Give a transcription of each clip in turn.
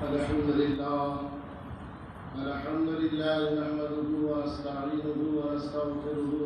अल्हम्दुलिल्लाह नहमदुहु व नस्तईनुहु व नस्तगफिरुहु व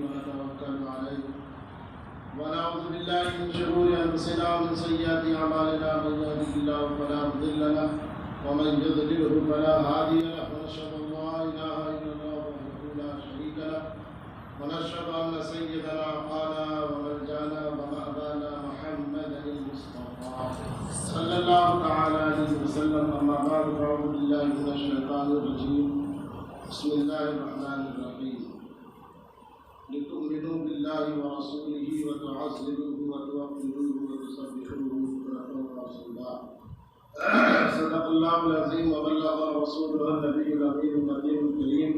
व नतवक्कलु अलैहि व नऊज़ु बिल्लाहि मिन शुरूरि अंफुसिना व मिन सय्यिआति अमालिना मन यहदिहिल्लाहु फला मुदिल्ल लहु व मन युद्लिलहु फला हादिय लहु व नशहदु अन ला इलाहा इल्लल्लाह वहदहु ला शरीका लहु व नशहदु अन्न सय्यदना क़ाना व मरजाना व मअबाना मुहम्मदनिल मुस्तफ़ा सल्लल्लाहु तआला अलैहि वसल्लम। अम्मा बाद फ़अऊज़ु बिल्लाहि मिनश शैतानिर रजीम। बिस्मिल्लाहिर रहमानिर रहीम। लितुमिनु बिल्लाहि व रसूलिहि व तुअज़्ज़िरूहु व तुवक़्किरूहु व तुसब्बिहुहु बुक्रतन व असीला। सदक़ल्लाहुल अज़ीम व बल्लग़ रसूलुहुन नबियुल अमीनुल नबीयुल करीम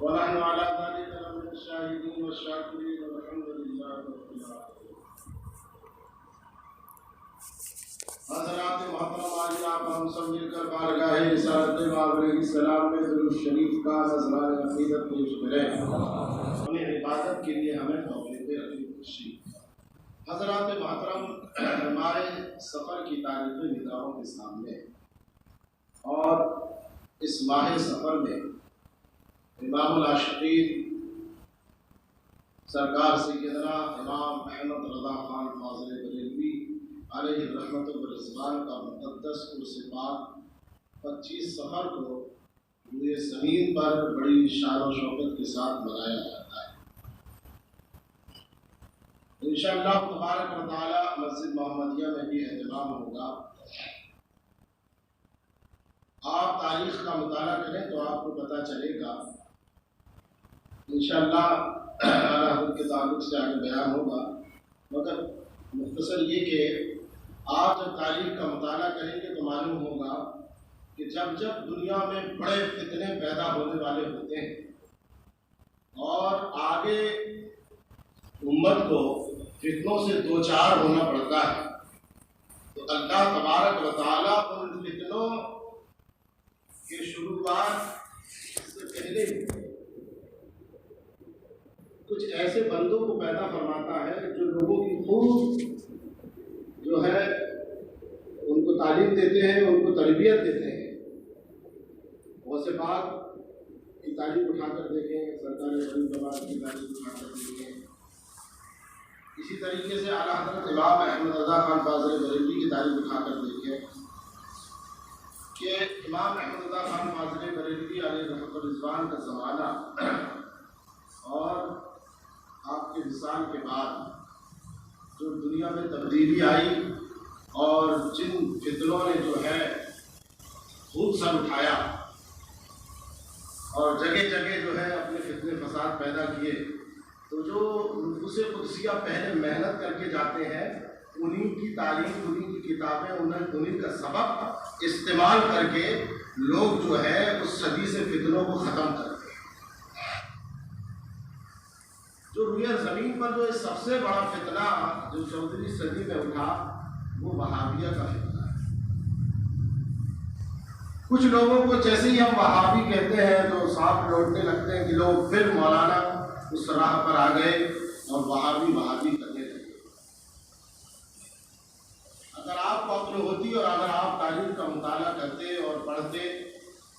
व नहनु अला ज़ालिका लमिन शाहिदीन व शाकिरीन वल्हम्दुलिल्लाहि रब्बिल आलमीन। हज़रात मोहतरम, आज आप हम सब मिलकर बारगाह रिसालत अलैहिस्सलाम में दुरूद शरीफ का नज़राने अक़ीदत पेश करें। हमें इबादत के लिए हमें तौफ़ीक़ रखी। हज़रात मोहतरम, हमारे सफ़र की तारीख़ें निगाहों के सामने और इस माह सफ़र में इमामुल आशिक़ीन सरकार सैयदना इमाम अहमद रज़ा ख़ान फ़ाज़िल बरेलवी अलैहि रहमत व रिज़वान का मुक़द्दस उर्स पाक 25 सफ़र को पूरे ज़मीन पर बड़ी शान और शौकत के साथ मनाया जाता है। इंशाअल्लाह तबारक व तआला मस्जिद मोहम्मदिया में भी एहतमाम होगा। आप तारीख़ का मुताला करें तो आपको पता चलेगा। इंशाअल्लाह आला हज़रत के ताल्लुक़ से आगे बयान होगा, मगर मुख्तसर ये कि आप जब तारीख़ का मुताला करेंगे तो मालूम होगा कि जब जब दुनिया में बड़े फितने पैदा होने वाले होते हैं और आगे उम्मत को फितनों से दो चार होना पड़ता है, तो अल्लाह तबारक व तआला उन फितनों के शुरुआत से पहले कुछ ऐसे बंदों को पैदा फरमाता है जो लोगों की खूब जो है उनको तालीम देते हैं, उनको तरबियत देते हैं। वैसे बात की तारीफ उठाकर देखें, सरकार की तारीफ उठाकर देखें। इसी तरीके से आला हज़रत इमाम अहमद रज़ा ख़ान फ़ाज़िल बरेलवी की तारीफ उठाकर देखें कि इमाम अहमद रज़ा ख़ान फ़ाज़िल बरेलवी अलैहि रहमत व रिज़वान का ज़माना और आपके विसाल के बाद जो दुनिया में तब्दीली आई और जिन फितनों ने जो है खूब सर उठाया और जगह जगह जो है अपने फितने फसाद पैदा किए, तो जो नुफ़ूस क़ुदसिया पहले मेहनत करके जाते हैं उन्हीं की तालीम, उन्हीं की किताबें, उन्हीं का सबक इस्तेमाल करके लोग जो है उस सदी से फितनों को ख़त्म करते हैं। जो रुए ज़मीन पर जो सबसे बड़ा फितना जो 14वीं सदी में उठा वो वहाबिया का फितना है। कुछ लोगों को जैसे ही हम वहाबी कहते हैं तो सांप लौटने लगते हैं कि लोग फिर मौलाना उस राह पर आ गए और वहाबी करने लगे। अगर आपको अक्ल होती और अगर आप तारीख का मुताला करते और पढ़ते,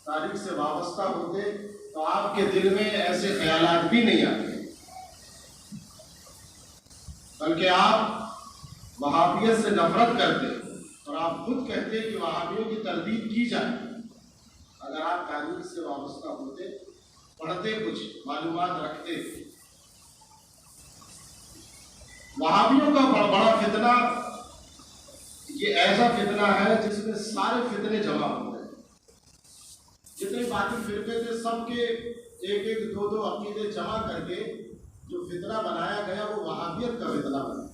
तारीख से वाबस्ता होते, तो आपके दिल में ऐसे ख्यालात भी नहीं आते, बल्कि आप वहाबियत से नफरत करते और आप खुद कहते कि वहाबियों की तरदीद की जाए। अगर आप तारीख से वाबस्ता होते, पढ़ते, कुछ मालूमात रखते। वहाबियों का बड़ा फितना ये ऐसा फितना है जिसमें सारे फितने जमा हो गए। जितने बाकी फिरके थे सबके एक एक दो दो अकीदे जमा करके जो फितना बनाया गया वो वहाबियत का फितना बना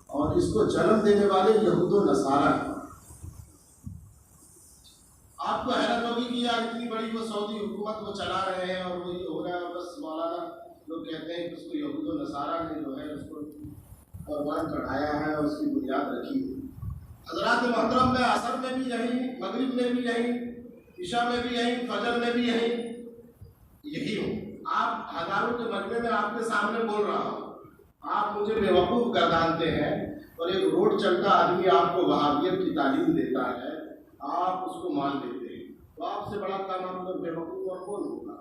और इसको जन्म देने वाले यहूद व नसारा हैं। आपको हैरत होगी कि यार इतनी बड़ी वो सऊदी हुकूमत वो चला रहे हैं और वही हो रहा है, बस मौलाना लोग कहते हैं कि उसको यहूद व नसारा ने जो है उसको कुर्बान चढ़ाया है और उसकी बुनियाद रखी है। हज़रात मोहतरम, में असर में भी यही, मगरिब में भी यही, इशा में भी यही, फजर में भी यही हूँ। आप हज़ारों के मजमे में आपके सामने बोल रहा हूँ, आप मुझे बेवकूफ़ गर्दानते हैं, और एक रोड चलता आदमी आपको वहाबियत की तालीम देता है, आप उसको मान लेते हैं, तो आपसे बड़ा काम आपका बेवकूफ़ और कौन होगा?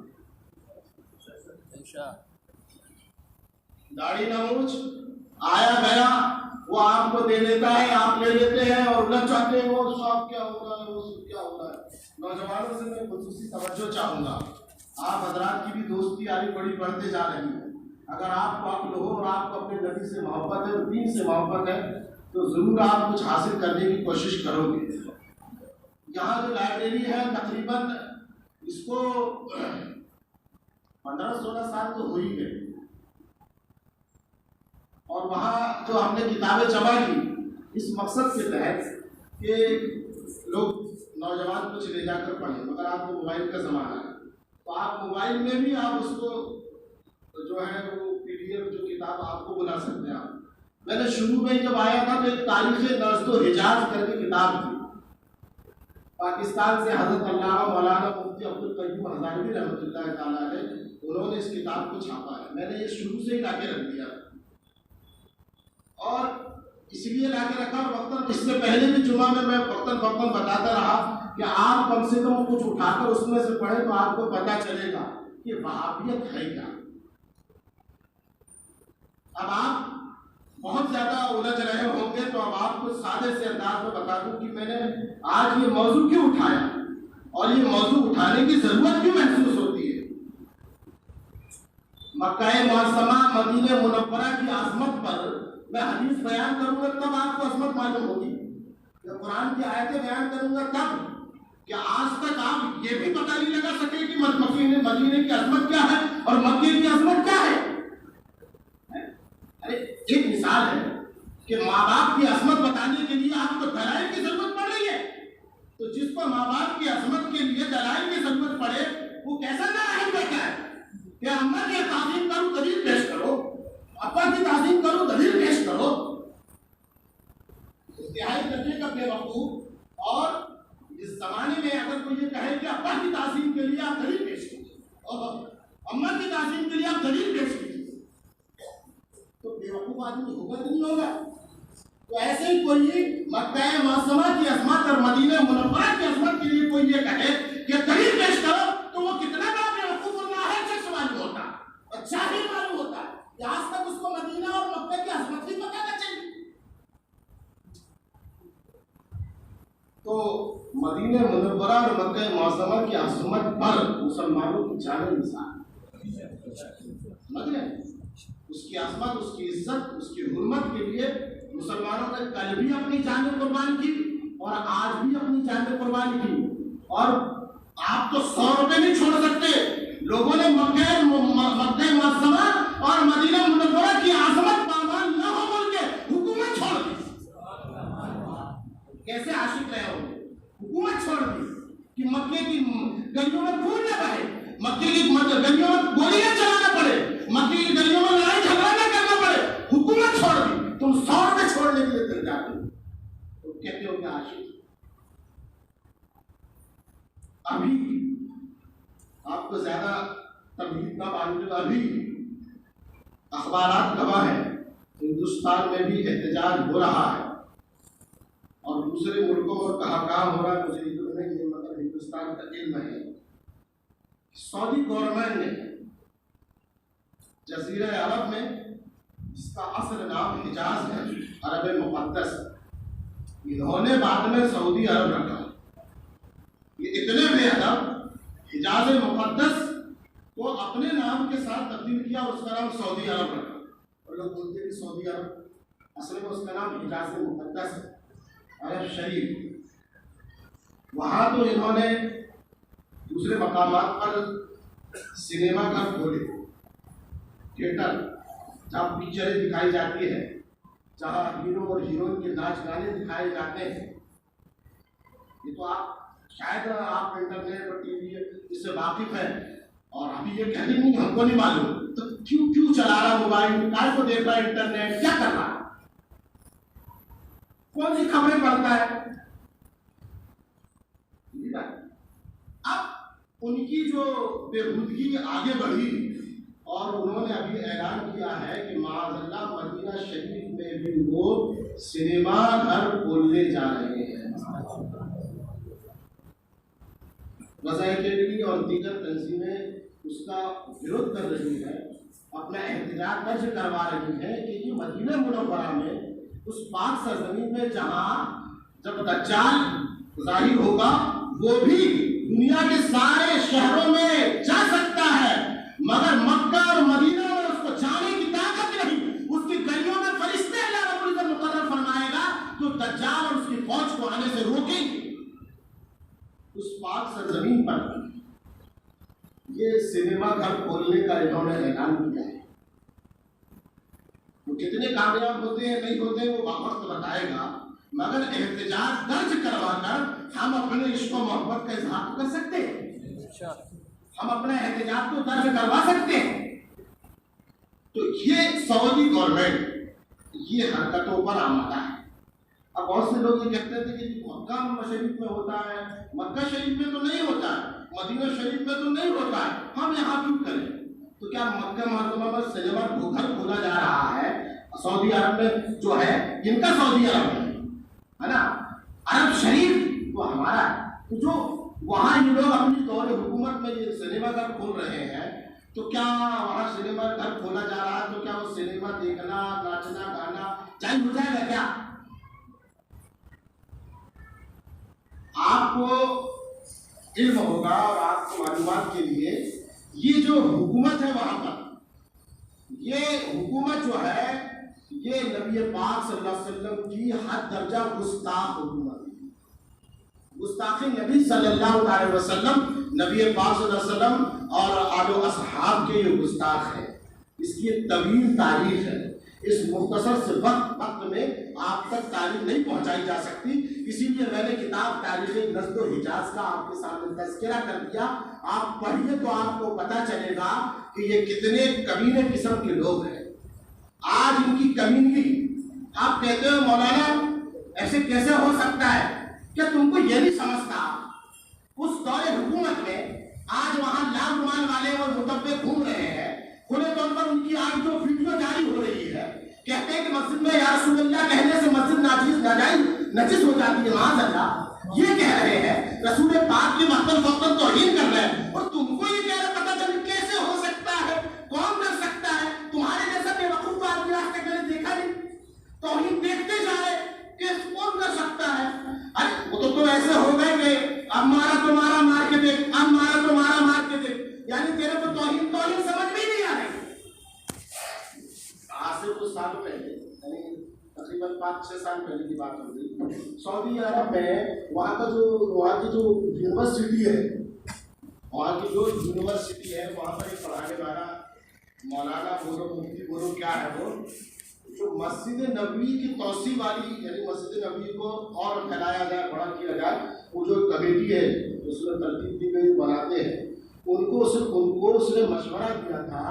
दाढ़ी नमूज आया गया वो आपको दे देता है, आप ले लेते हैं और उलझ जाते हैं, वो सब क्या हो रहा है, वो सब क्या हो रहा है। नौजवानों से मैं खुसूसी तवज्जो चाहूँगा, आप हजरात की भी दोस्ती यारी बड़ी बढ़ते जा रही है। अगर आपको अक्ल हो और आपको अपने नबी से मोहब्बत है और दीन से मोहब्बत है तो ज़रूर आप कुछ हासिल करने की कोशिश करोगे। यहाँ जो लाइब्रेरी है तकरीबन इसको 15-16 साल तो हो ही गए, और वहाँ जो हमने किताबें जमा की इस मकसद के तहत कि लोग नौजवान कुछ ले जाकर पढ़ें। मगर आपको मोबाइल का ज़माना है तो आप मोबाइल में भी आप उसको जो है वो PDF जो किताब आपको बुला सकते हैं आप। मैंने शुरू में जब आया था तो एक तारीख़ नज़्दो हिजाज करके किताब थी, पाकिस्तान से हज़रत अल्लामा मौलाना मुफ्ती अब्दुल क़य्यूम हज़ारवी रहमतुल्लाह तआला अलैह उन्होंने इस किताब को छापा है। मैंने ये शुरू से ही ला के रख दिया और इसलिए ला के रखा। वक्तन इससे पहले भी जुमा में मैं वक्तन बताता रहा कि आप कम से कम कुछ उठाकर उसमें से पढ़ें तो आपको पता चलेगा कि वहाबियत है क्या। अब आप बहुत ज़्यादा उलझ रहे होंगे तो अब आपको सादे से अंदाज में बता दूं कि मैंने आज ये मौजू क्यों उठाया और ये मौजू उठाने की ज़रूरत क्यों महसूस होती है। मक्का मुअज़्ज़मा मदीना मुनव्वरा की आज़मत पर मैं हदीस बयान करूंगा तब आपको अज़मत मालूम होगी, या कुरान की आयतें बयान करूंगा तब। क्या आज तक आप ये भी पता नहीं लगा सके कि मदीने की अज़मत क्या है और मक्के की अज़मत क्या है? अरे एक मिसाल है कि माँ बाप की अज़मत बताने के लिए आपको दलाइल की जरूरत पड़ रही है, तो जिसको माँ बाप की अज़मत के लिए दलाइल की जरूरत पड़े वो कैसा नाअहल बैठा है कि अम्मा की ताज़ीम करो दलील पेश करो, अब्बा की ताज़ीम करो दलील पेश करो। इंतहाई दर्जे का बेवकूफ। और इस जमाने में अगर कोई ये कहे कि अब्बा की ताज़ीम के लिए आप दलील पेश कीजिए और अम्मा की ताज़ीम के लिए आप दलील पेश कीजिए, तो बेवकूफ आदमी होगा कि नहीं होगा? तो ऐसे ही कोई मक्का मुअज़्ज़मा की अज़मत और मदीना मुनव्वरा की अज़मत के लिए कोई ये कहे कि दलील पेश करो, तो वो कितना बड़ा बेवकूफ और नाअहल शख्स मालूम होता है और जाहिल मालूम होता है कि आज तक उसको मदीना और मक्का की अज़मत ही पता न चली। तो मदीना मुनव्वरा और मक्का मुअज़्ज़मा की अज़मत पर मुसलमानों की जान निसार, समझ रहे हैं? उसकी अज़मत, उसकी इज्जत, उसकी हुर्मत के लिए मुसलमानों ने कल भी अपनी जान कुर्बान की और आज भी अपनी जान कुर्बान की। और आप तो 100 रुपए नहीं छोड़ सकते। लोगों ने मक्का मुअज़्ज़मा और मदीना मुनव्वरा की अज़मत पामान न हो बोल के हुकूमत छोड़ दी। कैसे आशिक रहे होंगे? हुकूमत छोड़ दी कि मक्के की गलियों में खून न बहे, मक्के की गलियों में गोलियां चलाना पड़े, मक्के की गलियों में लड़ाई झगड़ा न करना पड़े, हुकूमत छोड़ दी। तुम 100 रुपए छोड़ने के लिए दिल जाते हो तो कहते हो कि आशिक। अभी आपको ज्यादा तबलीग ना मालूम, अभी अखबारात गवाह है हिंदुस्तान में भी एहतजाज हो रहा है और दूसरे मुल्कों में कहाँ हो रहा है मुझे इल्म नहीं है, मगर हिंदुस्तान का इल्म है। सऊदी गवर्नमेंट ने जज़ीरा अरब में, जिसका असल नाम हिजाज है, अरब मुक़द्दस, इन्होंने बाद में सऊदी अरब रखा। ये इतने बेअदब हिजाज मुक़द्दस को अपने नाम के साथ तब्दील किया और उसका नाम सऊदी अरब रखा। और लोग बोलते हैं सऊदी अरब, असल में उसका नाम हिजाज मुक़द्दस है, अरब शरीफ। वहाँ तो इन्होंने दूसरे मकामात पर सिनेमा घर खोले, थिएटर, जहाँ पिक्चरें दिखाई जाती है, जहाँ हीरो और हीरोइन के नाच गाने दिखाए जाते हैं। ये तो आप शायद आप इंटरनेट और टीवी इससे वाकिफ है और अभी ये कहते नहीं हमको नहीं मालूम, तो क्यों चला रहा मोबाइल, काय को देख रहा है इंटरनेट, क्या कर रहा है, कौन सी खबरें पढ़ता है। अब उनकी जो बेहूदगी आगे बढ़ी और उन्होंने अभी ऐलान किया है कि माअज़ल्लाह मदीना शरीफ में भी वो सिनेमा घर खोलने जा रहे हैं। रज़ा अकेडमी और दीगर तंजीमें उसका विरोध कर रही है, अपना एहतजाज दर्ज करवा रही है कि ये मदीना मुनव्वरा में उस पाक सरजमीन में जहां जब दज्जाल जाहिर होगा वो भी दुनिया के सारे शहरों में जा सकता है, मगर मक्का और मदीना में उसको जाने की ताकत नहीं। उसकी गलियों में फरिश्ते अल्लाह रब्बुल इज्जत मुकर्रर फरमाएगा तो दज्जाल और उसकी फौज को आने से रोकेंगे। उस पाक सरजमीन पर ये सिनेमा घर खोलने का इन्होंने ऐलान किया है। वो कितने कामयाब होते हैं नहीं होते हैं वो वक्त बताएगा, मगर एहतजाज दर्ज करवाकर हम अपने इश्क और मोहब्बत का इजहार कर सकते हैं, हम अपना एहतजाज तो दर्ज करवा सकते हैं। तो ये सऊदी गवर्नमेंट ये हरकतों पर आमादा है। अब बहुत से लोग ये कहते थे कि मक्का शरीफ में होता है, मक्का शरीफ में तो नहीं होता है, मदीना शरीफ में तो नहीं होता है, हम यहाँ क्यों करें? तो क्या मक्का मुकर्रमा में सिनेमा घर खोला जा रहा है सऊदी अरब में जो है, इनका सऊदी अरब है ना, अरब शरीफ तो हमारा है। तो जो वहाँ ये लोग अपनी दौर हुकूमत में ये सिनेमा घर खोल रहे हैं, तो क्या वहाँ सिनेमा घर खोला जा रहा है तो क्या वो सिनेमा देखना, नाचना, गाना जायज़ हो जाएगा क्या? आपको इल्म होगा और आपको मालूमात के लिए ये जो हुकूमत है वहां पर, ये हुकूमत जो है ये नबी पाक सल्लल्लाहु अलैहि वसल्लम की हद दर्जा गुस्ताख हुकूमत है। गुस्ताखी नबी सल्लल्लाहु अलैहि वसल्लम, नबी पाक सल्लल्लाहु अलैहि वसल्लम और आलो असहाब के ये गुस्ताख है। इसकी एक तवील तारीख है, इस मुख्तसर से वक्त में आप तक तारीख नहीं पहुंचाई जा सकती, इसीलिए मैंने किताब तारीख नज़्द व हिजाज का आपके सामने तज़किरा कर दिया। आप पढ़िए तो आपको पता चलेगा कि ये कितने कमीने किस्म के लोग हैं। आज इनकी कमीनगी, आप कहते हो मौलाना ऐसे कैसे हो सकता है, क्या तुमको ये नहीं समझता उस दौरे हुकूमत में आज वहां लाल रुमाल वाले और मुतब्बे घूम रहे हैं, खुले तौर पर उनकी आज जो वीडियो जारी हो रही है, कहते हैं कि मस्जिद में या रसूलुल्लाह कहने से मस्जिद नजिस हो जाती है, माज़अल्लाह ये कह रहे हैं, रसूल पाक के मक़सद वक़्त तौहीन कर रहे हैं, और तुमको ये कह रहे पता चल कैसे हो सकता है, कौन कर सकता है? तुम्हारे जैसा बेवकूफ आदमी आज तक मैंने देखा नहीं, तौहीन देखते जा रहे कि कौन कर सकता है? अरे वो तो ऐसे हो गए कि अब मारा तो मारा मार के देख, अब मारा तो मारा मार के देख, यानी तेरे को तौहीन समझ में नहीं आ रही। आज से कुछ साल पहले, यानी तकरीबन 5-6 साल पहले की बात हो गई, सऊदी अरब में वहाँ की जो यूनिवर्सिटी है, वहाँ पर एक पढ़ाने वाला मौलाना बोलो, मुफ्ती बोलो, क्या है वो, जो मस्जिद नबवी की तौसी वाली, यानी मस्जिद नबवी को और फैलाया जाए, बड़ा किया जाए, वो जो कमेटी है उसमें तरतीब दी गई बनाते हैं, उनको उसने मशवरा दिया था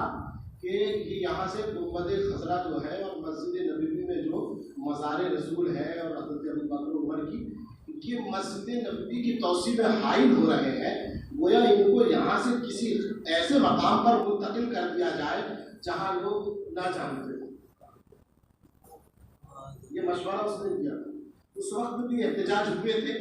कि ये यहाँ से गुंबद खजरा जो है और मस्जिद नबवी में जो मज़ार रसूल है और हज़रत अबू बकर उमर की, ये मस्जिद नबवी की तौसी में हाइल हो रहे हैं, गोया इनको यहाँ से किसी ऐसे मकाम पर मुंतकिल कर दिया जाए जहाँ लोग ना जानते हो। ये मशवरा उसने दिया। उस वक्त भी एहतजाज हुए थे,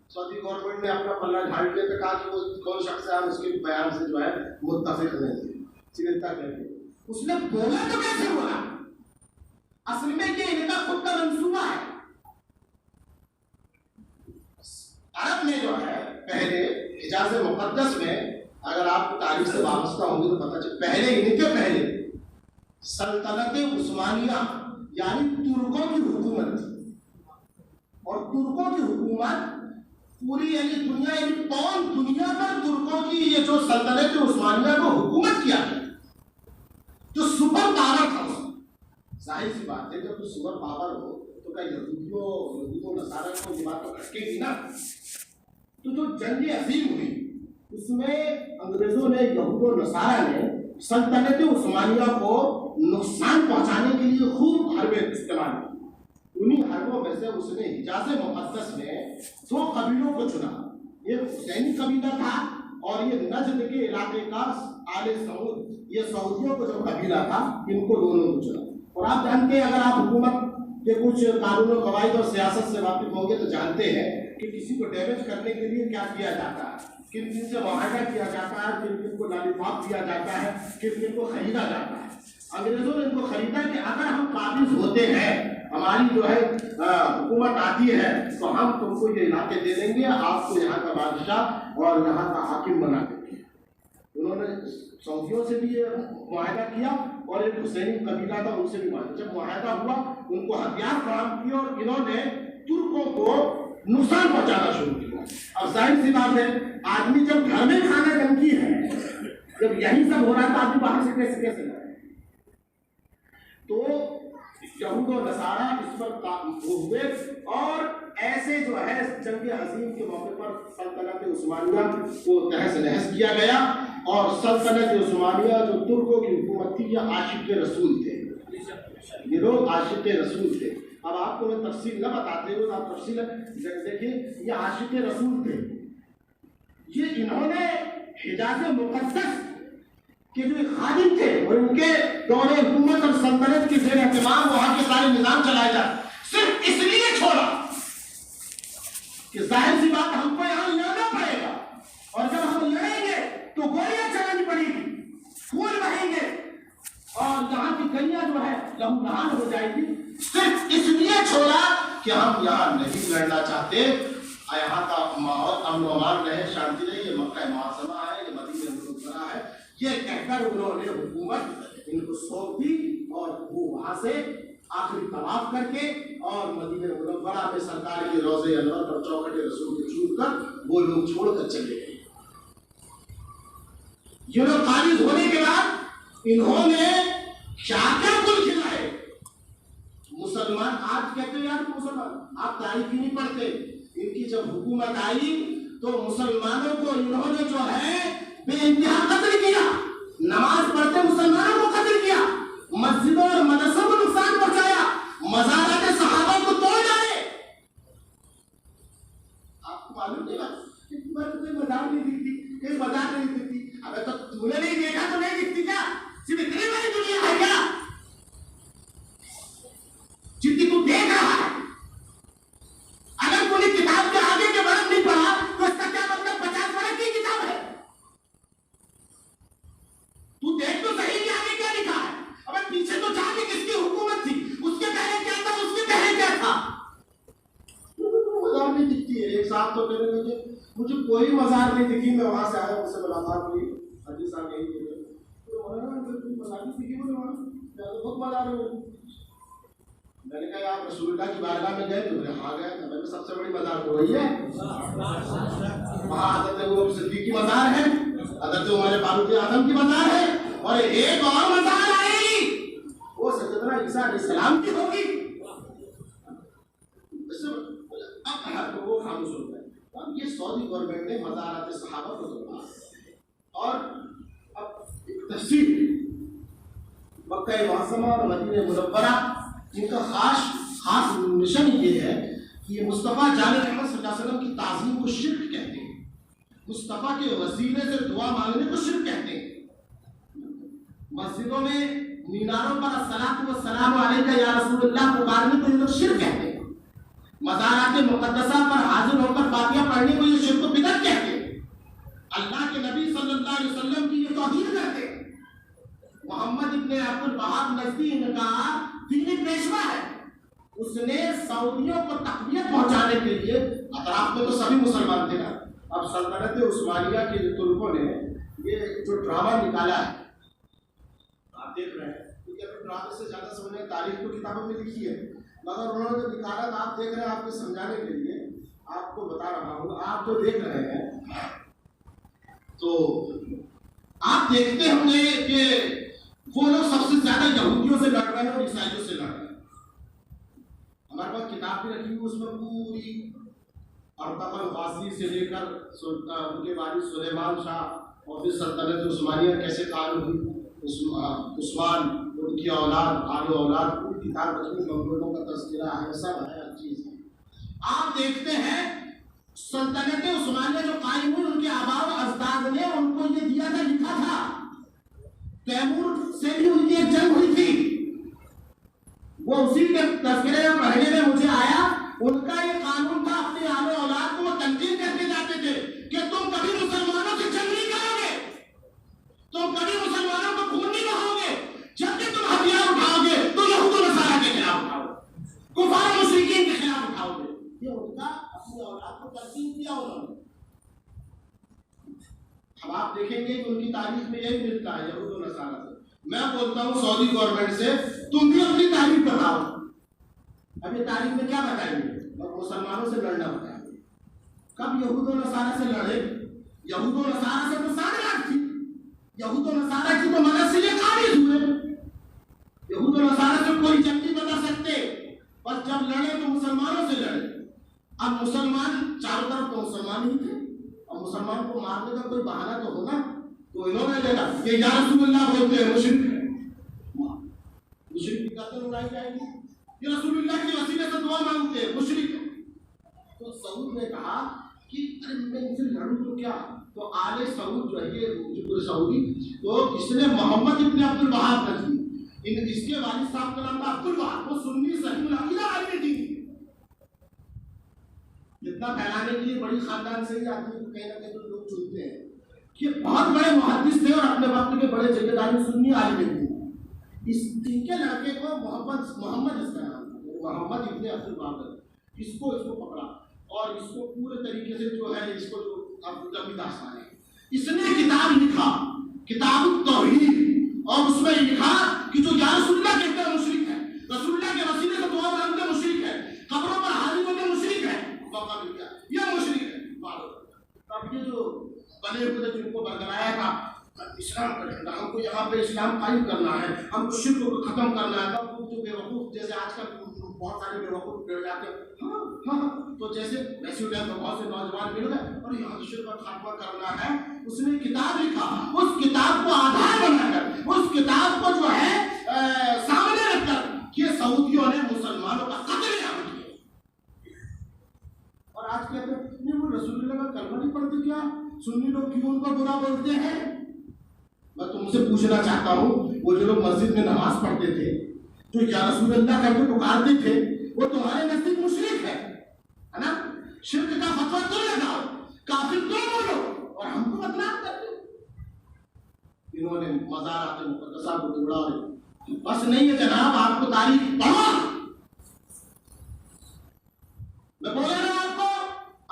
सऊदी गवर्नमेंट ने अपना पल्ला झाड़ लिया तो कहा कि वो कौन शख्स है, उसके बयान से जो है मुत्तफिक नहीं थे, चिंता करके उसने बोला तो कैसे बोला? असल में ये इनका खुद का मंसूबा है। अरब में जो है पहले हिजाज़ मुक़द्दस में, अगर आप तारीख से वाबस्ता होंगे तो पता चले, पहले सल्तनत उस्मानिया यानी तुर्कों की हुकूमत थी, और तुर्कों की हुकूमत पूरी यानी दुनिया पर तुर्कों की ये जो सल्तनत उस्मानिया को हुकूमत किया, जो सुपर पावर था, जाहिर सी बात है जब तो सुपर पावर हो तो क्या यहूदियों नसारा को ये बात तो खटकेगी ना। तो जो जंग अजीम हुई उसमें अंग्रेजों ने, यहूद नसारा ने सल्तनत उस्मानिया को नुकसान पहुंचाने के लिए खूब हरबे इस्तेमाल की। उन्हीं हरबों में से उसने हिजाज़ मुक़द्दस में 2 कबीलों को चुना, एक हुसैनी कबीला था और ये नजद के इलाके का आले सऊद, ये सऊदियों को जो कबीला था, इनको दोनों को चुना। और आप जानते हैं अगर आप हुकूमत कि कुछ कानून कवायद और सियासत से वाकिफ होंगे तो जानते हैं कि किसी को डैमेज करने के लिए क्या किया जाता है, किन किन से मुआहदा किया जाता है, किन किन को लालिपाप दिया जाता है, किन किन को खरीदा जाता है। अंग्रेजों ने इनको खरीदा कि अगर हम काबिज होते हैं, हमारी जो है हुकूमत आती है, तो हम तुमको ये इलाके दे देंगे, आपको यहाँ का बादशाह और यहाँ का हाकिम बना देंगे। उन्होंने सऊदियों से भी ये मुआहदा किया और एक हुसैनी कबीला था उनसे भी मुआहदा। जब मुआहदा हुआ उनको हथियार फराहम किए और इन्होंने तुर्कों को नुकसान पहुंचाना शुरू किया। अब जाहिर सी बात है, आदमी जब घर में खाना गंदगी है, जब यही सब हो रहा था, आदमी बाहर से कैसे कैसे लगे। तो यहूद और नसारा इस पर हुए और ऐसे जो है जंग हज़ीम के मौके पर सल्तनत उस्मानिया को तहस नहस किया गया। और सल्तनत उस्मानिया जो तुर्कों की हुकूमत थी, ये आशिक रसूल थे, ये लोग आशिक रसूल थे। अब आपको मैं तफसील न बताते हुए आप तफसील देखिए, ये आशिक रसूल थे। ये इन्होंने हिजाज़ मुक़द्दस के जो खादिम थे और उनके दौरे हुकूमत और सल्तनत के ज़ेर एहतमाम वहाँ के सारे निज़ाम चलाए जाते, सिर्फ इसलिए छोड़ा कि जाहिर सी बात हमको यहाँ लड़ना पड़ेगा और जब हम लड़ेंगे तो गोलियां चलानी पड़ेगी, खून बहेंगे और यहाँ की कन्या जो है लहूलुहान हो जाएगी। सिर्फ इसलिए छोड़ा कि हम यहाँ नहीं लड़ना चाहते, यहाँ का माहौल अमन अमान रहे, शांति रहे, ये मक्का मुआज़मा है, ये मदीना मुनव्वरा है, ये कहकर उन्होंने हुकूमत इनको सौंप दी और वो वहां से आखिरी तवाफ करके और मदीना मुनव्वरा में सरकार के रोज़े अनवर पर चौखट रसूल को छूकर वो लोग छोड़कर चले गए। ये लोग काबिज होने के बाद इन्होंने क्या कुल खिलाए। मुसलमान आज कहते हैं यार मुसलमान आप तारीख ही नहीं पढ़ते, इनकी जब हुकूमत आई तो मुसलमानों को इन्होंने जो है बेइंतहा कत्ल किया, नमाज पढ़ते मुसलमानों को कत्ल किया, मस्जिदों और मदरसों को नुकसान पहुंचाया, मज़ारात सहाबा को तोड़ डाले। आपको मालूम नहीं बात, कोई मज़ार नहीं दिखती, कोई मज़ार नहीं दिखती। अबे तो तूने नहीं देखा तो नहीं दिखती क्या? सिर्फ इतनी बड़ी दुनिया है क्या जितनी तू देख रहा है? अगर तूने किताब के आगे के वर्ष नहीं पढ़ा तो इसका क्या मतलब 50 वर्ष की किताब है? तू देख तो सही आगे क्या लिखा है। अब पीछे तो जाके किसकी हुकूमत थी, उसके पहले क्या था, उसके पहले क्या था, मज़ार नहीं दिखती है। एक साथ तो कहने लगे मुझे कोई मज़ार नहीं दिखी, मैं वहां से आया, मुझसे मुलाकात हुई, हदीस आ गई, मज़ार नहीं दिखी, बोले वहां बहुत मज़ार है। मैंने कहा आप रसूलुल्लाह की बारगाह में गए? तो बोले हाँ गए। मैंने सबसे बड़ी मज़ार तो वही है, वहाँ हज़रत अबू बकर सिद्दीक़ की मज़ार है, हज़रत उमर फारूक आज़म की मज़ार है और एक और मज़ार आएगी, वो सैयदना ईसा अलैहिस्सलाम की होगी। अब वो खामोश हो गए। अब ये सऊदी गवर्नमेंट ने मज़ारात सहाबा को तोड़ा और अब तफसील मक्का मुअज़्ज़मा और मदीना मुनव्वरा इनका खास मिशन ये है कि ये मुस्तफ़ा जाने रहमत सल्लल्लाहु अलैहि वसल्लम की ताज़ीम को शिर्क कहते हैं, मुस्तफ़ा के वसीले से दुआ मांगने को शिर्क कहते हैं। मस्जिदों में मीनारों पर अस्सलातु वस्सलामु अलैका या रसूलल्लाह पुकारने को ये लोग शिर्क कहते हैं। मज़ारात मुक़द्दसा पर हाजिर होकर फातिहा पढ़ने को ये शिर्क बिदअत कहते हैं। अल्लाह के नबी सल्लल्लाहु अलैहि वसल्लम की ये तौहीन करते हैं। मोहम्मद इब्न अब्दुल वहाब नज़दी इनका दीनी पेशवा है, उसने सऊदियों को तक़वियत पहुंचाने के लिए, अतराफ में तो सभी मुसलमान थे ना, अब सल्तनत उस्मानिया के तुर्कों ने ये जो ड्रामा निकाला है आप देख रहे हैं, क्योंकि अभी ड्रामे से ज़्यादा समझने तारीख तो किताबों में लिखी है, मगर उन्होंने जो निकाला था आप देख रहे हैं, आपको समझाने के लिए आपको बता रहा हूँ। आप जो देख रहे हैं तो आप देखते होंगे कि वो लोग सबसे ज्यादा यहूदियों से लड़ रहे हैं और ईसाइयों से लड़ रहे हैं। हमारे पास किताब भी रखी हुई, उसमें पूरी अर्तुगरुल गाज़ी से लेकर उनके वारिस सुलेमान शाह और फिर सल्तनत उस्मानिया कैसे कायम हुई, उस्मान उनकी औलाद आगे औलाद, पूरी किताब रखी हुई, मंगोलों का तज़किरा है, सब है, हर चीज़ है। आप देखते हैं सल्तनत उस्मानिया जो कायम हुई, उनके आबा व अजदाद ने उनको ये दिया था, लिखा था। तैमूर से भी उनकी एक जंग हुई थी, वो उसी के तस्करे में पढ़ने में मुझे आया, उनका ये कानून था, अपनी आने औलाद को वो तंजीम करके जाते थे कि तुम कभी मुसलमानों से जंग नहीं करोगे, तुम कभी मुसलमानों को खून नहीं बहाओगे, जब भी तुम हथियार उठाओगे तो यहूद और नसारा के खिलाफ उठाओगे, कुफार मुशरिकीन के खिलाफ उठाओगे। ये उनका अपनी औलाद को तंजीम किया उन्होंने। अब आप देखेंगे कि उनकी तारीख में यही मिलता है यहूद और नसारा से। मैं बोलता हूँ सऊदी गवर्नमेंट से, तुम भी अपनी तारीख बताओ। अब ये तारीख में क्या बताएंगे? और मुसलमानों से लड़ना बताएंगे। कब यहूद और नसारा से लड़े? यहूद और नसारा से तो साठ थी, यहूद और नसारा की तो मदद से ये काबिज हुए। यहूद और नसारा से कोई जंग नहीं बता सकते, बस जब लड़े तो मुसलमानों से लड़े। अब मुसलमान चारों तरफ तो मुसलमान ही थे, अब मुसलमान को मारने का कोई बहाना तो होगा, तो इन्होंने देखा ये या रसूलुल्लाह बोलते हैं, मुशरिक की कत्ल उड़ाई जाएगी, ये रसूलुल्लाह के वसीले से दुआ मांगते हैं, मुशरिक है। तो सऊद ने कहा कि अरे मैं इनसे लड़ूं तो क्या? तो आले सऊद जो है ये सऊदी, तो इसने मोहम्मद इब्न अब्दुल वहाब रखी, इन इसके वालिद साहब का नाम था अब्दुल वहाब, वो सुन्नी सहीहुल अकीदा आलिम थी। जितना फैलाने के लिए बड़ी खानदान से ही आदमी को कहीं ना कहीं तो लोग चुनते हैं कि बहुत बड़े मुहद्दिस थे और अपने वक्त के बड़े जगेदारी सुन्नी आलिम थे। इस इनके लड़के को मोहम्मद इसका नाम मोहम्मद इब्न अब्दुल वहाब, इसको पकड़ा और इसको पूरे तरीके से जो है इसको जो लंबी दास्तान है, इसने किताब लिखा, किताब तौहीद, और उसमें लिखा कि जो या रसूलुल्लाह कहते हैं मुशरिक है, रसूलुल्लाह के वसीले से दुआ मांगते मुशरिक है, कब्रों पर हाजिर होते मुशरिक है, ये मुशरिक है। अब ये जो बने हुए जिनको बरगलाया था इस्लाम का झंडा, हमको यहाँ पे इस्लाम कायम करना है, हमको शिर्क को खत्म करना है, तब जो बेवकूफ जैसे आजकल बहुत सारे बेवकूफ डर जाते हैं, हाँ, तो जैसे वैसे बहुत से नौजवान मिल गए और यहाँ शिर्क का खात्मा करना है, उसने किताब लिखा, उस किताब को आधार बनाकर, उस किताब को जो है सामने रखकर ये सऊदियों ने मुसलमानों का कत्लेआम किया। और आज कहते हैं वो रसूलुल्लाह का कलमा नहीं पढ़ते क्या? सुन्नी लोग क्यों उनको बुरा बोलते हैं? मैं तुमसे पूछना चाहता हूँ, वो जो लोग मस्जिद में नमाज पढ़ते थे, जो या रसूलुल्लाह करके पुकारते थे, वो तुम्हारे नजदीक मुशरिक है ना? शिर्क का फतवा तुम लगाओ, काफिर तुम बोलो और हमको बदनाम करते हो। इन्होंने मज़ारात मुक़द्दसा को तोड़ा, बस नहीं है जनाब, आपको तारीख पढ़ो। मैं बोला ना आपको,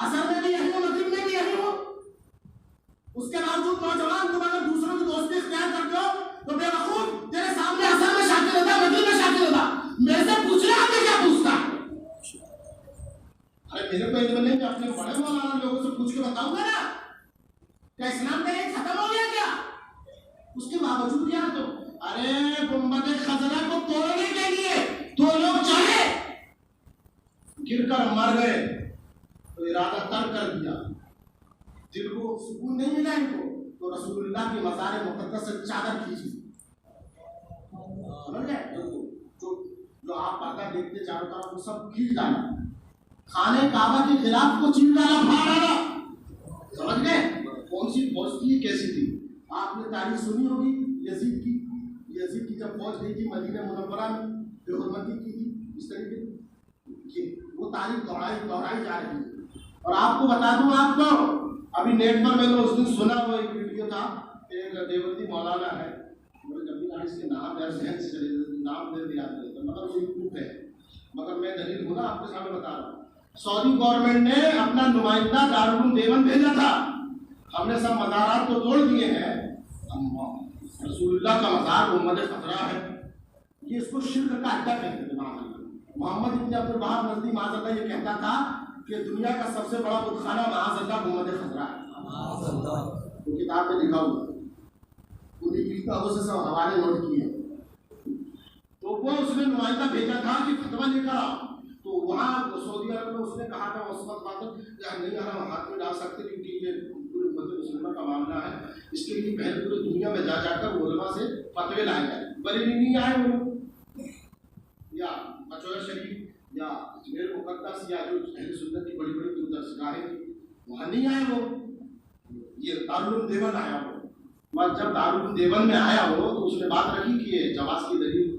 असर में भी यही हो, मगरिब में भी यही हो। उसके बावजूद नौजवान तुम अगर दूसरों की दोस्ती इख्तियार करते हो तो बेवकूफ, तेरे सामने असर में शाकिल होता, मगरिब में शाकिल होता, मेरे से पूछना आपने क्या पूछता? अरे मेरे को इल्म नहीं, मैं अपने बड़े मौलाना लोगों से पूछ के बताऊंगा ना, क्या इस्लाम का एक खत्म हो गया क्या? उसके बावजूद यार तो अरे गुंबद खजरा को तोड़ने के लिए दो लोग चले, गिरकर मर गए, तो इरादा तर्क कर दिया, दिल को सुकून नहीं मिला इनको, तो रसूलुल्लाह की मज़ार मुक़द्दस से चादर खींची, समझ गए? जो आप पर्दा देखते चारों तरफ वो सब खींच डाला, खाने काबा के खिलाफ को चीर डाला, फाड़ डाला, समझ गए? कौन सी फौज थी, कैसी थी? आपने तारीख सुनी होगी यजीद की जब फौज गई थी मदीना मुनव्वरा में, बेहुरमती की थी, इस तरीके की वो तारीख दोहराई जा रही है। और आपको बता दूं, आपको अभी नेट पर मैंने उस दिन सुना, वो एक वीडियो था, एक देवबंदी मौलाना है, मुझे कभी ना इसके नाम नाम दे दिया मगर वो यूट्यूब पे है, मगर मैं दलील हूँ ना आपके सामने बता रहा हूँ। सऊदी गवर्नमेंट ने अपना नुमाइंदा दारुल देवन भेजा था, हमने सब मज़ारात तो तोड़ दिए हैं, रसूलुल्लाह का मज़ार उम्मत खतरा है, ये इसको शिर्क का अड्डा कहते थे। मोहम्मद इब्न अब्दुल वहाब नज़दी माज़अल्लाह ये कहता था कि दुनिया का सबसे बड़ा बुतखाना माज़अल्लाह उम्मत खतरा है, वो किताब में लिखा हुआ, उन्हीं की किताबों से सब हवाले नोट किए। तो वो उसने नुमाइंदा भेजा था कि फतवा लेकर आओ, तो वहाँ सऊदी अरब में उसने कहा था उस वक्त नहीं हम हाथ में डाल सकते क्योंकि ये पूरे मुसलमान का मामला है, इसके लिए पहले पूरी दुनिया में जा जाकर उलमा से फतवे लाए जाए। बरेली नहीं आए वो लोग, या मचौरा शरीफ या अजमेर मुक़द्दस या जो अहले सुन्नत की बड़ी बड़ी दरसगाहें थी वहाँ नहीं आए वो, ये दारुल देवन आया हो। जब दारुल देवन में आया हो तो उसने बात रखी कि जवाज़ की दलील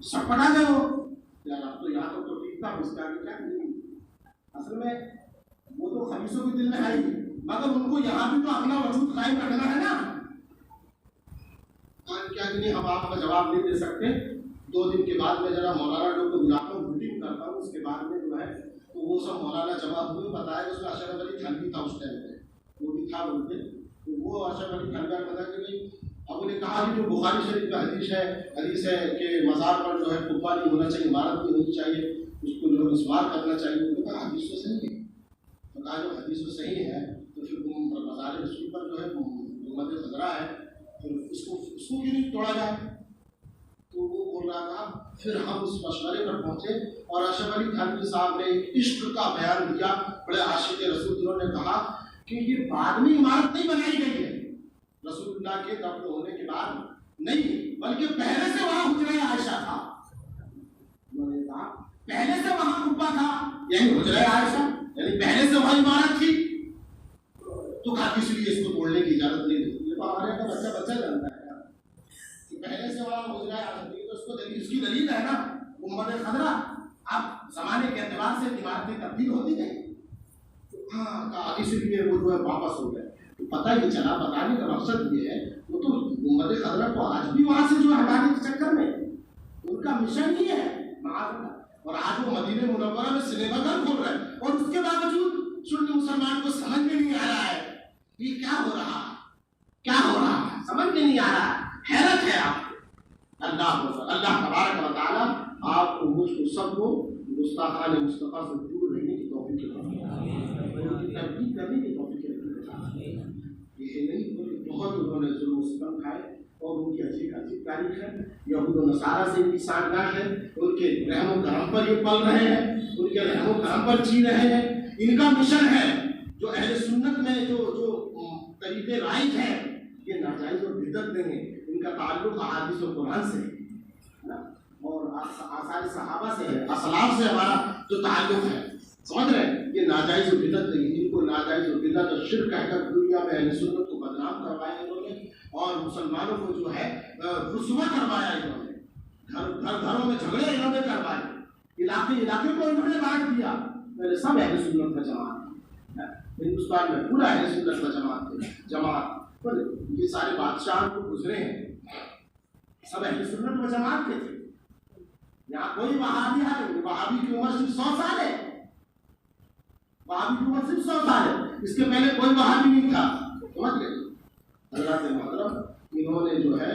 सटपटा गए हो यार, अब तो यहाँ तो ठीक था, उसके आगे क्या करेंगे। असल में वो तो खलीसों के दिल में आई, मगर उनको यहाँ भी तो अपना वजूद कायम रखना है ना। क्या कि नहीं, हम आपका जवाब नहीं दे सकते। 2 दिन के बाद में जरा मौलाना लोग को बुलाता हूँ, मीटिंग करता हूँ, उसके बाद में जो है तो वो सब मौलाना जमा हुए, बताया उसमें अशरफ अली थानवी था उस टाइम पे, वो भी था बोलते। तो वो अशरफ अली थानवी ने बताया कि भाई अब उन्हें कहा कि जो बुखारी शरीफ का हदीस है कि मज़ार पर जो है कुब्बा नहीं होना चाहिए, इमारत नहीं होनी चाहिए, उसको जो है इस्तेमाल करना चाहिए। उन्होंने कहा हदीस तो सही है। तो कहा जो हदीस तो सही है तो फिर मज़ार रसूल पर जो है उम्मत खतरा है, फिर उसको क्यों नहीं तोड़ा जाए। तो वो बोल रहा था, फिर हम उस मशवरे पर पहुंचे और अशरफ अली थानवी साहब ने एक इश्क का बयान दिया, बड़े आशिक रसूल। उन्होंने कहा कि ये बाद में इमारत नहीं बनाई गई है, रसूलुल्लाह के दफन होने के बाद नहीं, बल्कि पहले से वहां हुजरा आयशा था। उन्होंने कहा पहले से वहां कुब्बा था, यानी हुजरा आयशा, यानी पहले से वहां इमारत थी। तो कहा इसलिए इसको तोड़ने की इजाजत नहीं दी। ये तो हमारे का बच्चा बच्चा जानता है कि पहले से वहां हुजरा आयशा थी, तो उसको दलील, उसकी दलील है ना उम्मत खतरा। अब जमाने के एतबार से इमारतें तब्दील होती गई। हाँ, इसलिए वो जो है वापस हो गए। पता ही चला, बताने का मकसद ये है, वो तो उम्मत खतरा को आज भी वहां से जो हटाने के चक्कर में उनका मिशन ही है माज़अल्लाह। और आज वो मदीने मुनव्वरा में सिनेमाघर खोल रहे हैं और उसके बावजूद सुन्नी मुसलमान को समझ में नहीं आ रहा है ये क्या हो रहा है, क्या हो रहा है, समझ में नहीं आ रहा है। हैरत है आपको। अल्लाह तबारक व तआला आपको मुझको सबको गुस्ताखान मुस्तफा से दूर रहने की तौफीक तरकीब करने की तौफीक ये नहीं। बहुत उन्होंने जुल्म सितम खाए और उनकी अजीब तारीख है। यहूद व नसारा से इनकी साठगांठ है, उनके रहमो करम पर ये पल रहे हैं, उनके रहमो करम पर जी रहे हैं। इनका मिशन है जो अहले सुन्नत में जो तरीके राइज हैं, ये नाजायज और बिदअत नहीं है। इनका ताल्लुक अहादीस और कुरान से है और आसार सहाबा से है, असलाफ से हमारा जो ताल्लुक है, समझ रहे हैं। ये नाजायज और बिदअत नहीं, इनको नाजायज और बिदअत और शिर्क कहकर दुनिया में अहले सुन्नत को बदनाम करवाया इन्होंने और मुसलमानों को जो है रुस्वा करवाया इन्होंने। घरों में झगड़े इन्होंने करवाए, इलाके को इन्होंने बांट दिया। मेरे सब अहले सुन्नत का जमात है हिंदुस्तान में, पूरा अहले सुन्नत का जमात पर ये सारे बादशाह को गुजरे हैं, सब अहले सुन्नत व जमात के थे। यहाँ कोई वहाबी है, वहाबी की उम्र सिर्फ 100 साल है, वहाबी की उम्र सिर्फ 100 साल है, इसके पहले कोई वहाबी नहीं था। समझ गए हज़रात मोहतरम, इन्होंने जो है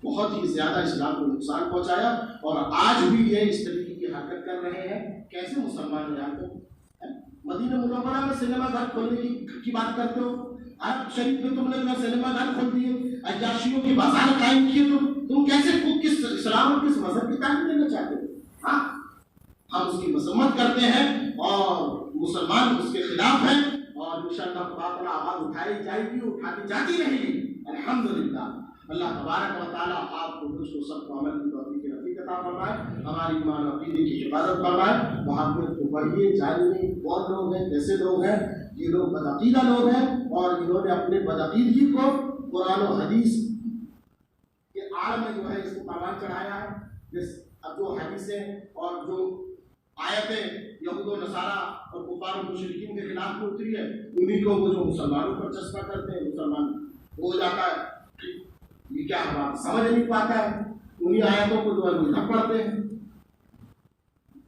बहुत ही ज्यादा इस्लाम को नुकसान पहुंचाया और आज भी ये इस तरीके की हरकत कर रहे हैं। कैसे मुसलमान यहाँ को मदीना मुनव्वरा में सिनेमा घर खोलने की बात करते हो, अरब शरीफ में तुमने अपना सिनेमा घर खोल दिए, अय्याशियों की बाजार कायम किए, तुम कैसे किस इस्लाम और किस मजहब की तालीम देना चाहते हो। हाँ, हम उसकी मसम्मत करते हैं और मुसलमान उसके खिलाफ हैं और इंशाअल्लाह ताला आवाज उठाई जाएगी, उठाती जाती रहेगी अल्हम्दुलिल्लाह। अल्लाह तबारक व तआला आपको मुझको सबको अमल की तौफीक रफ़ीक अता फरमाए, हमारी ईमान और अक़ीदे की हिफाजत फरमाए। वहाँ पर तो बढ़िए जानिए कौन लोग हैं, कैसे लोग हैं। ये लोग बदअक़ीदा लोग हैं और इन्होंने अपने बदअक़ीदगी को कुरान और हदीस के आड़ में जो है इसको पामान चढ़ाया है। जिस अब जो हदीसें और जो आयतें यहूद व नसारा और कुफार और मुशरिकीन के खिलाफ में उतरी है, उन्हीं को वो जो मुसलमानों पर चस्पा करते हैं, मुसलमान हो जाता है। ये क्या बात समझ नहीं पाता है, उन्हीं आयतों को जो है उल्टा पढ़ते हैं।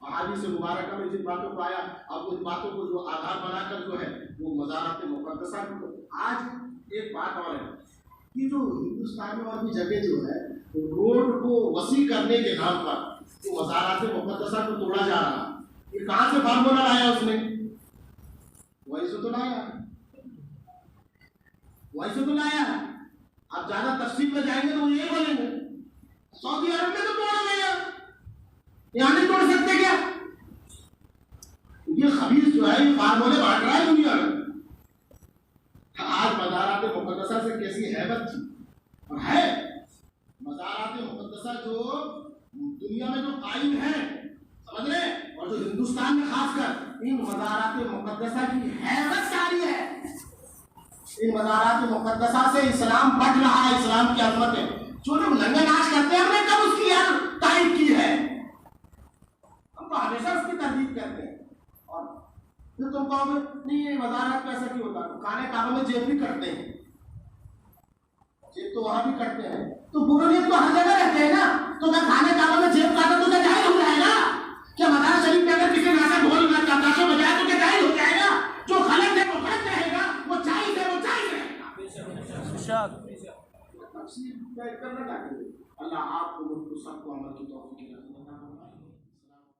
अहादीस मुबारका में जिन बातों को आया, अब उन बातों को जो आधार बनाकर जो है वो मज़ारात मुक़द्दसा को। आज एक बात और है कि जो हिंदुस्तान में और भी जगह जो है रोड को वसी करने के नाम पर तो मज़ारात मुक़द्दसा को तोड़ा जा रहा है। ये कहाँ से फार्मूला लाया उसने? वहीं से तो लाया, वहीं से तो लाया। आप ज्यादा तफसील में जाएंगे तो ये बोलेंगे सऊदी अरब में तो तोड़ गया, यहाँ नहीं तोड़ सकते क्या? ये खबीस जो है ये फार्मूले बांट रहा है दुनिया में। आज मज़ारात मुक़द्दसा से कैसी हैबत थी और है। मज़ारात मुक़द्दसा जो दुनिया में जो कायम है, समझ रहे, और जो हिंदुस्तान में खासकर इन मज़ारात मुक़द्दसा की हैबत सारी है। इन मज़ारात मुक़द्दसा से इस्लाम बढ़ रहा है, इस्लाम की अज़मत है। जो लोग नंगे नाच करते हैं हमने कब उसकी यार तारीफ की है? हम तो हमेशा उसकी तरदीद करते हैं। और फिर तुम कहोगे नहीं ये वजारत में ऐसा क्यों होता? तो खाने काबा में जेब भी करते हैं, जेब तो वहां भी करते हैं, तो बुरे नियत तो हर जगह रहते हैं ना। तो मैं खाने काबा में जेब काटा तो क्या जाहिल हो जाएगा? क्या मदार शरीफ में अगर किसी नाचा ढोल नक्काशों बजाए तो क्या जाहिल हो जाएगा? जो गलत है वो गलत रहेगा, वो जायज है वो जायज रहेगा। तफसीर करना चाहिए। अल्लाह आपको सबको अमल की तौफीक दे।